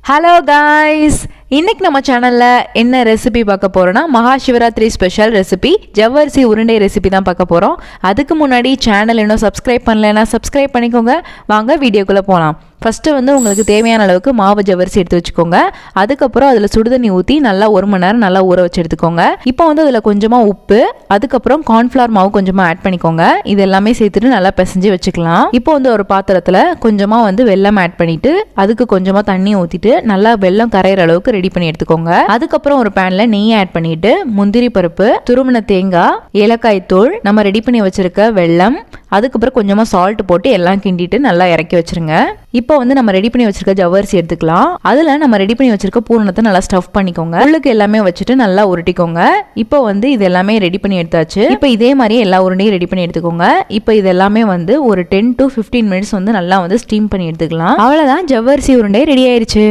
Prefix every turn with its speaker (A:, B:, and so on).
A: Hello guys, இன்னைக்கு நம்ம சேனலில் என்ன ரெசிபி பார்க்க போகிறோன்னா மகாசிவராத்திரி ஸ்பெஷல் ரெசிபி ஜவ்வரிசி உருண்டை ரெசிபி தான் பார்க்க போகிறோம். அதுக்கு முன்னாடி சேனல் இன்னும் சப்ஸ்கிரைப் பண்ணலைன்னா சப்ஸ்கிரைப் பண்ணிக்கோங்க. வாங்க வீடியோக்குள்ளே போகலாம். ஃபஸ்ட்டு உங்களுக்கு தேவையான அளவுக்கு மாவு ஜவ்வரிசி எடுத்து வச்சுக்கோங்க. அதுக்கப்புறம் அதில் சுடுதண்ணி ஊற்றி நல்லா 1 மணி நேரம் நல்லா ஊற வச்சு எடுத்துக்கோங்க. இப்போ அதில் கொஞ்சமாக உப்பு, அதுக்கப்புறம் கார்ன்ஃப்ளவர் மாவு கொஞ்சமாக ஆட் பண்ணிக்கோங்க. இது எல்லாமே சேர்த்துட்டு நல்லா பிசைஞ்சு வச்சுக்கலாம். இப்போ ஒரு பாத்திரத்தில் கொஞ்சமாக வெல்லம் ஆட் பண்ணிவிட்டு அதுக்கு கொஞ்சமாக தண்ணி ஊற்றிட்டு நல்லா வெல்லம் கரையிற அளவுக்கு ரெடி பண்ணி எடுத்துக்கோங்க. அதுக்கப்புறம் ஒரு பேனில் நெய் ஆட் பண்ணிட்டு முந்திரி பருப்பு, துருவின தேங்காய், ஏலக்காய் தூள், நம்ம ரெடி பண்ணி வச்சிருக்க வெல்லம், அதுக்கப்புறம் கொஞ்சமாக சால்ட் போட்டு எல்லாம் கிண்டிட்டு நல்லா இறக்கி வச்சிருங்க. இப்போ நம்ம ரெடி பண்ணி வச்சிருக்க ஜவ்வரிசி எடுத்துக்கலாம். அதில் நம்ம ரெடி பண்ணி வச்சிருக்க பூரணத்தை நல்லா ஸ்டஃப் பண்ணிக்கோங்க. உள்ளுக்கு எல்லாமே வச்சுட்டு நல்லா உருட்டிக்கோங்க. இப்போ இது எல்லாமே ரெடி பண்ணி எடுத்தாச்சு. இப்போ இதே மாதிரி எல்லா உருண்டையும் ரெடி பண்ணி எடுத்துக்கோங்க. இப்போ இது எல்லாமே ஒரு 10 to 15 மினிட்ஸ் நல்லா ஸ்டீம் பண்ணி எடுத்துக்கலாம். அவ்வளோதான், ஜவ்வரிசி உருண்டை ரெடி ஆயிருச்சு.